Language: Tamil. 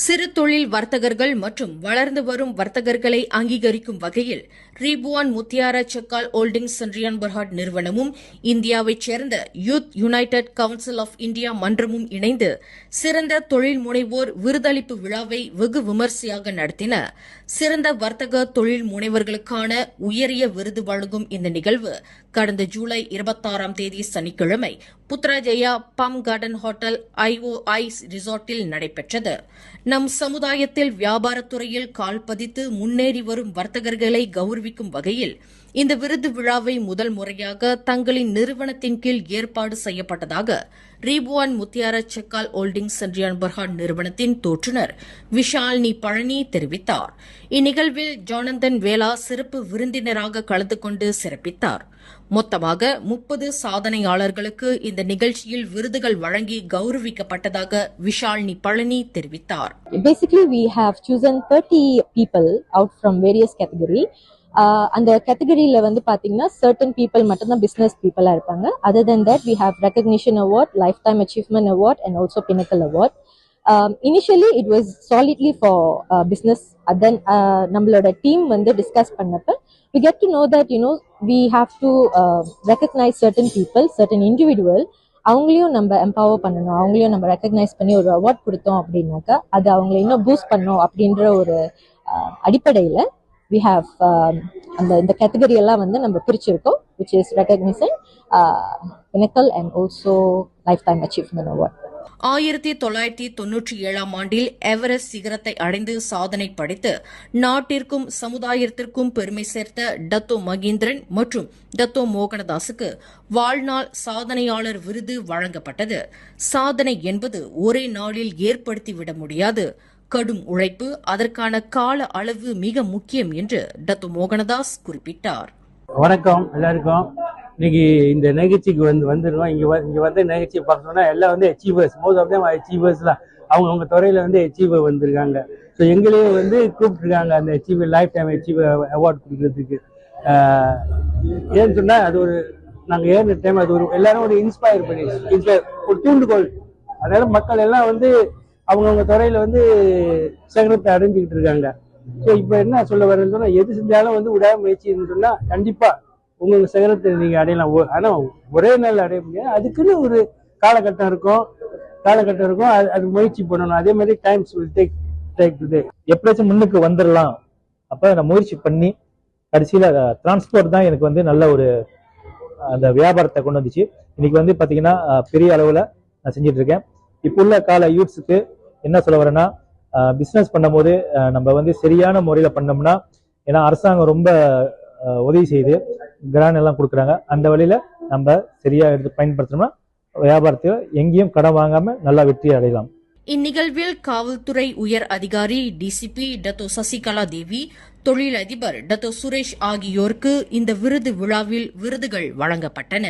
சிறு தொழில் வர்த்தகர்கள் மற்றும் வளர்ந்து வரும் வர்த்தகர்களை அங்கீகரிக்கும் வகையில் ரீபுவான் முத்தியாரா செக்கால் ஹோல்டிங்ஸ் சென்ட்ரியன் பர்ஹாட் நிறுவனமும் இந்தியாவைச் சேர்ந்த youth united council of India மன்றமும் இணைந்து சிறந்த தொழில் முனைவோர் விருதளிப்பு விழாவை வெகு விமரிசையாக நடத்தின. சிறந்த வர்த்தக தொழில் முனைவர்களுக்கான உயரிய விருது வழங்கும் இந்த நிகழ்வு கடந்த ஜூலை 26ஆம் தேதி சனிக்கிழமை புத்ராஜயா பம் கார்டன் ஹோட்டல் IOI ரிசார்ட்டில் நடைபெற்றது. நம் சமுதாயத்தில் வியாபாரத்துறையில் கால் பதித்து முன்னேறி வரும் வர்த்தகர்களை கௌரவிக்கும் வகையில் இந்த விருது விழாவை முதல் முறையாக தங்களின் நிறுவனத்தின் கீழ் ஏற்பாடு செய்யப்பட்டதாக ரீபுவான் முத்தியாரா செக்கால் ஹோல்டிங்ஸ் சென்ட்ரியன் பர்ஹாட் நிறுவனத்தின் தோற்றுநர் விஷாலினி பழனி தெரிவித்தார். இந்நிகழ்வில் ஜோனந்தன் வேலா சிறப்பு விருந்தினராக கலந்து கொண்டு சிறப்பித்தார். மொத்தமாக 30 சாதனையாளர்களுக்கு இந்த நிகழ்ச்சியில் விருதுகள் வழங்கி கௌரவிக்கப்பட்டதாக விஷாலினி பழனி தெரிவித்தார். Basically, we have chosen 30 people out from various category. அந்த கேட்டகரியில வந்து பாத்தீங்கன்னா certain people மட்டும்தான் business people இருப்பாங்க. Other than that, we have recognition award, lifetime achievement award, and also pinnacle award. Initially, it was solidly for business. Then நம்மளோட team வந்து discuss பண்ணப்ப we get to know that we have to recognize certain people, certain individual. அவங்களையும் நம்ம எம்பவர் பண்ணணும், அவங்களையும் நம்ம ரெக்கக்னைஸ் பண்ணி ஒரு அவார்ட் கொடுத்தோம் அப்படின்னாக்கா அது அவங்களை இன்னும் பூஸ்ட் பண்ணணும் அப்படின்ற ஒரு அடிப்படையில we have இந்த கேட்டகரி எல்லாம் வந்து நம்ம பிரிச்சிருக்கோம், which is recognition, pinnacle and also lifetime achievement award. 1997ஆம் ஆண்டில் எவரெஸ்ட் சிகரத்தை அடைந்து சாதனை படைத்து நாட்டிற்கும் சமுதாயத்திற்கும் பெருமை சேர்த்த டத்தோ மகேந்திரன் மற்றும் டத்தோ மோகனதாசுக்கு வாழ்நாள் சாதனையாளர் விருது வழங்கப்பட்டது. சாதனை என்பது ஒரே நாளில் ஏற்படுத்திவிட முடியாது. கடும் உழைப்பு, அதற்கான கால அளவு மிக முக்கியம் என்று டத்தோ மோகனதாஸ் குறிப்பிட்டார். வணக்கம் எல்லாருக்கும். இன்னைக்கு இந்த நிகழ்ச்சிக்கு வந்துருக்கோம். இங்க வந்து நிகழ்ச்சியை பார்த்தோம்னா எல்லாம் வந்து achievers, most of them achievers தான். அவங்க துறையில வந்து அச்சீவர் வந்திருக்காங்க. ஸோ எங்களையும் வந்து கூப்பிட்டுருக்காங்க அந்த achiever life time achiever award கொடுக்கறதுக்கு. ஏன்னு சொன்னா அது ஒரு நாங்கள் ஏறின டைம் அது ஒரு எல்லாரும் ஒரு இன்ஸ்பயர் ஒரு தூண்டுகோள். அதனால மக்கள் எல்லாம் வந்து அவங்கவுங்க துறையில வந்து சகலத்தை அடைஞ்சுக்கிட்டு இருக்காங்க. ஸோ இப்போ என்ன சொல்ல வரேன்னு சொன்னா எது செஞ்சாலும் வந்து விடாமுயற்சின்னு சொன்னா கண்டிப்பா உங்க சகலத்தை நீங்க அடையலாம். ஆனா ஒரே நாள் அடைய முடியாது, அதுக்குன்னு ஒரு காலகட்டம் இருக்கும். அது முயற்சி பண்ணணும். அதே மாதிரி டைம்ஸ் வில் டேக் டுடே. எப்படியாச்சும் முன்னுக்கு வந்துடலாம். அப்ப நான் முயற்சி பண்ணி கடைசியில டிரான்ஸ்போர்ட் தான் எனக்கு வந்து நல்ல ஒரு அந்த வியாபாரத்தை கொண்டு வந்துச்சு. இன்னைக்கு வந்து பாத்தீங்கன்னா பெரிய அளவுல நான் செஞ்சுட்டு இருக்கேன். இப்போ உள்ள கால யூத்ஸுக்கு என்ன சொல்ல வரேன்னா, பிசினஸ் பண்ணும் போது நம்ம வந்து சரியான முறையில பண்ணோம்னா, ஏன்னா அரசாங்கம் ரொம்ப உதவி செய்து கிராண்ட் எல்லாம் கொடுக்குறாங்க. அந்த வழியில நம்ம சரியா எடுத்து பயன்படுத்தணும்னா வியாபாரத்தில் எங்கேயும் கடன் வாங்காம நல்லா வெற்றி அடையலாம். இந்நிகழ்வில் காவல்துறை உயர் அதிகாரி டிசிபி டத்தோ சசிகலா தேவி, தொழிலதிபர் டத்தோ சுரேஷ் ஆகியோருக்கு இந்த விருது விழாவில் விருதுகள் வழங்கப்பட்டன.